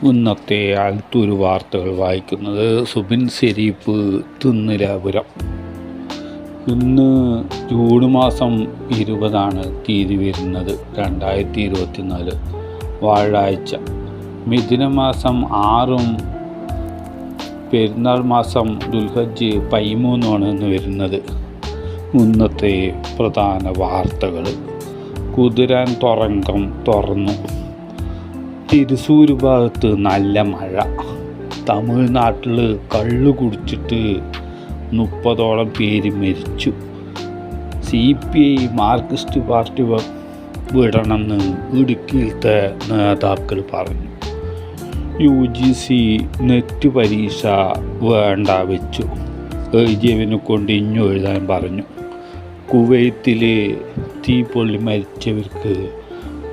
ഇന്നത്തെ ആലത്തൂർ വാർത്തകൾ വായിക്കുന്നത് സുബിൻ ഷെരീഫ് തിന്നിലാപുരം. ഇന്ന് ജൂൺ മാസം 20 തീയതി വരുന്നത് 2024 വ്യാഴാഴ്ച. മിഥുനമാസം 6 പെരുന്നാൾ മാസം ദുൽഹജ്ജ് 13 ഇന്ന് വരുന്നത്. ഇന്നത്തെ പ്രധാന വാർത്തകൾ: കുതിരാൻ തുറങ്കം തുറന്നു. തിരുസൂർ ഭാഗത്ത് നല്ല മഴ. തമിഴ്നാട്ടിൽ കള്ളു കുടിച്ചിട്ട് 30ഓളം പേര് മരിച്ചു. CPI മാർക്സിസ്റ്റ് പാർട്ടി വിടണമെന്ന് ഇടുക്കിയിലത്തെ നേതാക്കൾ പറഞ്ഞു. UGC നെറ്റ് പരീക്ഷ വേണ്ട വെച്ചു. എഴുതിയവനെ കൊണ്ട് ഇഞ്ഞു എഴുതാൻ പറഞ്ഞു. കുവൈത്തിൽ തീപ്പൊള്ളി മരിച്ചവർക്ക്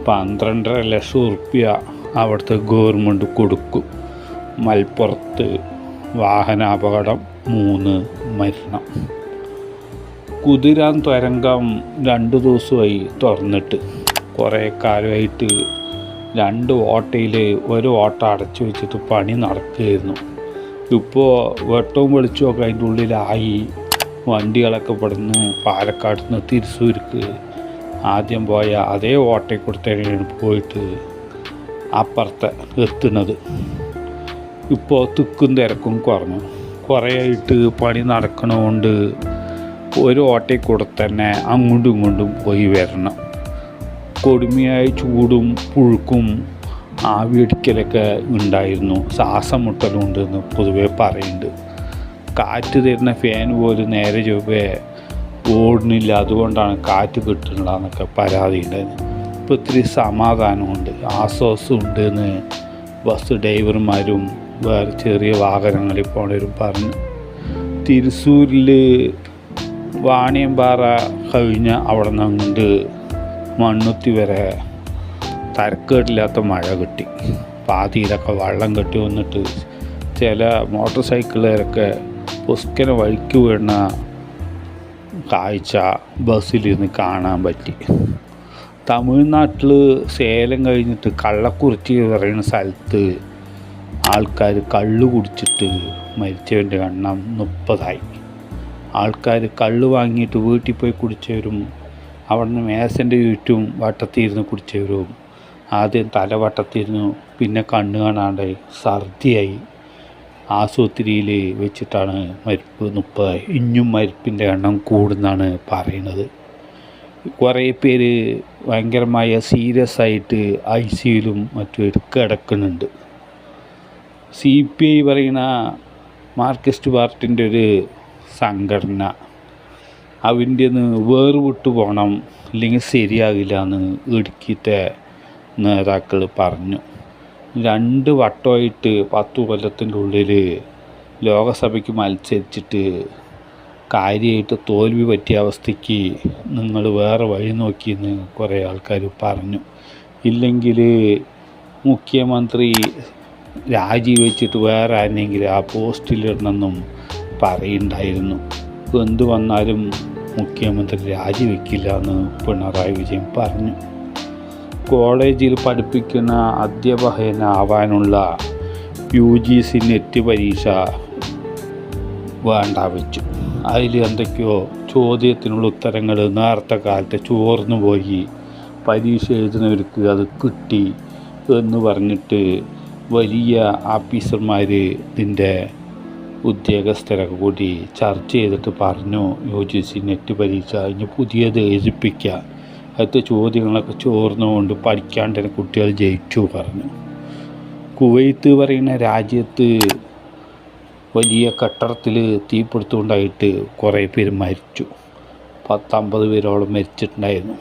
12.5 ലക്ഷം ഉറുപ്പ്യ അവിടുത്തെ ഗവൺമെൻറ് കൊടുക്കും. മലപ്പുറത്ത് വാഹനാപകടം 3 മരണം. കുതിരാൻ തുരങ്കം 2 ദിവസമായി തുറന്നിട്ട്. കുറേ കാലമായിട്ട് 2 ഓട്ടയിൽ 1 ഓട്ട അടച്ചു വെച്ചിട്ട് പണി നടക്കുകയായിരുന്നു. ഇപ്പോൾ വെട്ടവും വെളിച്ചമൊക്കെ അതിൻ്റെ ഉള്ളിലായി. വണ്ടികളൊക്കെ ഇവിടുന്ന് പാലക്കാട് നിന്ന് തിരുസൂർക്ക് ആദ്യം പോയ അതേ ഓട്ടയിൽ കൊടുത്തതിനാണ് പോയിട്ട് അപ്പുറത്തെ എത്തുന്നത്. ഇപ്പോൾ തിക്കും തിരക്കും കുറഞ്ഞു. കുറേ ആയിട്ട് പണി നടക്കണതുകൊണ്ട് ഒരു ഓട്ടയിൽ കൂടെ തന്നെ അങ്ങോട്ടും ഇങ്ങോട്ടും പോയി വരണം. കൊടുமைയായ ചൂടും പുഴുക്കും ആവിയടിക്കലൊക്കെ ഉണ്ടായിരുന്നു. ശ്വാസം മുട്ടലും ഉണ്ടെന്ന് പൊതുവെ പറയുന്നുണ്ട്. കാറ്റ് തരുന്ന ഫാൻ പോലും നേരെ ചൊവ്വേ ഓടുന്നില്ല, അതുകൊണ്ടാണ് കാറ്റ് കിട്ടുന്നില്ല എന്നൊക്കെ പരാതി ഉണ്ടായിരുന്നു. ഇപ്പോൾ ഇത്തിരി സമാധാനമുണ്ട്, ആശ്വാസമുണ്ട് എന്ന് ബസ് ഡ്രൈവർമാരും വേറെ ചെറിയ വാഹനങ്ങളിൽ പോണവരും പറഞ്ഞു. തിരുസൂരിൽ വാണിയമ്പാറ കഴിഞ്ഞ അവിടെ നിന്ന് അങ്ങോട്ട് മണ്ണുത്തി വരെ തരക്കേടില്ലാത്ത മഴ കിട്ടി. പാതിയിലൊക്കെ വെള്ളം കെട്ടി വന്നിട്ട് ചില മോട്ടോർ സൈക്കിളുകാരൊക്കെ പുസ്കനെ വഴിക്ക് വീണ കാഴ്ച ബസ്സിലിരുന്ന് കാണാൻ പറ്റി. തമിഴ്നാട്ടിൽ സേലം കഴിഞ്ഞിട്ട് കള്ളക്കുറിച്ചി പറയുന്ന സ്ഥലത്ത് ആൾക്കാർ കള്ള് കുടിച്ചിട്ട് മരിച്ചവൻ്റെ എണ്ണം 30ആയി. ആൾക്കാർ കള്ള് വാങ്ങിയിട്ട് വീട്ടിൽ പോയി കുടിച്ചവരും അവിടെ നിന്ന് മേശൻ്റെ ചുറ്റും വട്ടത്തിരുന്ന് കുടിച്ചവരും ആദ്യം തലവട്ടത്തിരുന്നു, പിന്നെ കണ്ണ് കാണാണ്ടായി, ഛർദിയായി. ആശുപത്രിയിൽ വെച്ചിട്ടാണ് മരിപ്പ് 30ആയി. ഇനിയും മരിപ്പിൻ്റെ എണ്ണം കൂടുന്നാണ് പറയുന്നത്. കുറേ പേര് ഭയങ്കരമായ സീരിയസ് ആയിട്ട് ICUയിലും മറ്റും കിടക്കുന്നുണ്ട്. CPI പറയുന്ന മാർക്സിസ്റ്റ് പാർട്ടിൻ്റെ ഒരു സംഘടന, അവൻ്റെ വേർവിട്ട് പോകണം, ഇല്ലെങ്കിൽ ശരിയാകില്ല എന്ന് ഇടുക്കിയിലത്തെ നേതാക്കൾ പറഞ്ഞു. 2 വട്ടമായിട്ട് 10 കൊല്ലത്തിൻ്റെ ഉള്ളിൽ ലോകസഭയ്ക്ക് മത്സരിച്ചിട്ട് കാര്യമായിട്ട് തോൽവി പറ്റിയ അവസ്ഥയ്ക്ക് നിങ്ങൾ വേറെ വഴി നോക്കിയെന്ന് കുറേ ആൾക്കാർ പറഞ്ഞു. ഇല്ലെങ്കിൽ മുഖ്യമന്ത്രി രാജിവെച്ചിട്ട് വേറെ ആരെങ്കിലും ആ പോസ്റ്റിലിടണമെന്നും പറയുന്നുണ്ടായിരുന്നു. എന്ത് വന്നാലും മുഖ്യമന്ത്രി രാജിവെക്കില്ല എന്ന് പിണറായി വിജയൻ പറഞ്ഞു. കോളേജിൽ പഠിപ്പിക്കുന്ന അധ്യാപകനാവാനുള്ള UGC നെറ്റ് പരീക്ഷ വേണ്ട വെച്ചു. അതിൽ എന്തൊക്കെയോ ചോദ്യത്തിനുള്ള ഉത്തരങ്ങൾ നേരത്തെ കാലത്ത് ചോർന്നു പോയി, പരീക്ഷ എഴുതുന്നവർക്ക് അത് കിട്ടി എന്ന് പറഞ്ഞിട്ട് വലിയ ഓഫീസർമാർ ഇതിൻ്റെ ഉദ്യോഗസ്ഥരൊക്കെ കൂടി ചർച്ച ചെയ്തിട്ട് പറഞ്ഞു, UGC നെറ്റ് പരീക്ഷ ഇനി പുതിയത് എഴുതിപ്പിക്കുക, അടുത്ത ചോദ്യങ്ങളൊക്കെ ചോർന്നുകൊണ്ട് പഠിക്കാണ്ട് തന്നെ കുട്ടികൾ ജയിച്ചു പറഞ്ഞു. കുവൈത്ത് പറയുന്ന രാജ്യത്ത് വലിയ കെട്ടിടത്തിൽ തീപിടുത്തമുണ്ടായിട്ട് കുറേ പേര് മരിച്ചു. 50 പേരോളം മരിച്ചിട്ടുണ്ടായിരുന്നു.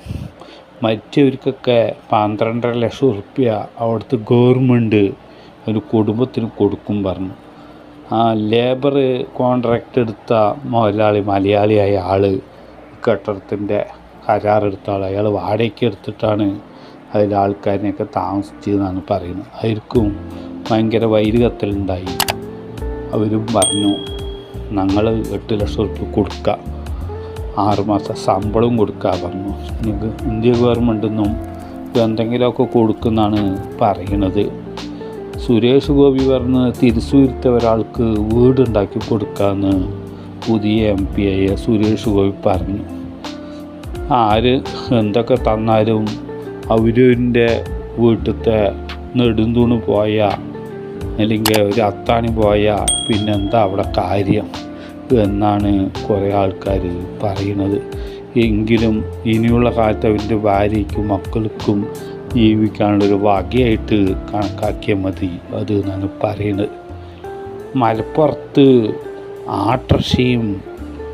മരിച്ചവർക്കൊക്കെ 12.5 ലക്ഷം ഉറുപ്പ്യ അവിടുത്തെ ഗവൺമെൻറ് ഒരു കുടുംബത്തിന് കൊടുക്കും പറഞ്ഞു. ആ ലേബർ കോൺട്രാക്റ്റ് എടുത്ത മുതലാളി, മലയാളിയായ ആൾ, കെട്ടിടത്തിൻ്റെ കരാറെടുത്ത ആൾ, അയാൾ വാടകയ്ക്ക് എടുത്തിട്ടാണ് അതിൽ ആൾക്കാരിനെയൊക്കെ താമസിച്ചതെന്നാണ് പറയുന്നത്. അവർക്കും ഭയങ്കര വൈരുകത്തലുണ്ടായി. അവരും പറഞ്ഞു, ഞങ്ങൾ 8 ലക്ഷം ഉറുപ്പ്യ കൊടുക്കുക, 6 മാസം ശമ്പളവും കൊടുക്കുക പറഞ്ഞു. ഇന്ത്യ ഗവൺമെൻറ്റിൽ നിന്നും എന്തെങ്കിലുമൊക്കെ കൊടുക്കുമെന്നാണ് പറയണത്. സുരേഷ് ഗോപി പറഞ്ഞ് തിരുസൂരത്തെ ഒരാൾക്ക് വീടുണ്ടാക്കി കൊടുക്കാമെന്ന് പുതിയ MP ആയ സുരേഷ് ഗോപി പറഞ്ഞു. ആര് എന്തൊക്കെ തന്നാലും അവരവൻ്റെ വീട്ടിലത്തെ നെടുന്തൂണ് പോയാൽ അല്ലെങ്കിൽ ഒരു അത്താണി പോയാൽ പിന്നെന്താ അവിടെ കാര്യം എന്നാണ് കുറേ ആൾക്കാർ പറയുന്നത്. എങ്കിലും ഇനിയുള്ള കാലത്ത് അവൻ്റെ ഭാര്യയ്ക്കും മക്കൾക്കും ജീവിക്കാനുള്ളൊരു വകയായിട്ട് കണക്കാക്കിയാൽ മതി അത് എന്നാണ് പറയുന്നത്. മലപ്പുറത്ത് ആട്ടർഷയും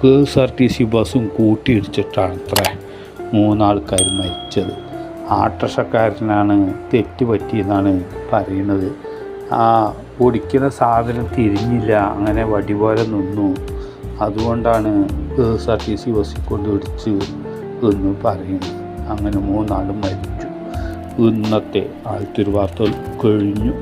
KSRTC ബസ്സും കൂട്ടിയിടിച്ചിട്ടാണ് 3 ആൾക്കാർ മരിച്ചത്. ആട്ടർഷക്കാരനാണ് തെറ്റ് പറ്റിയെന്നാണ് പറയുന്നത്. ആ ഓടിക്കുന്ന സാധനം തിരിഞ്ഞില്ല, അങ്ങനെ വടി പോലെ നിന്നു, അതുകൊണ്ടാണ് KSRTC ബസ്സിൽ കൊണ്ട് ഇടിച്ച് എന്ന് പറയുന്നു. അങ്ങനെ 3 ആളും മരിച്ചു. ഇന്നത്തെ ആദ്യത്തെ ഒരു വാർത്ത കഴിഞ്ഞു.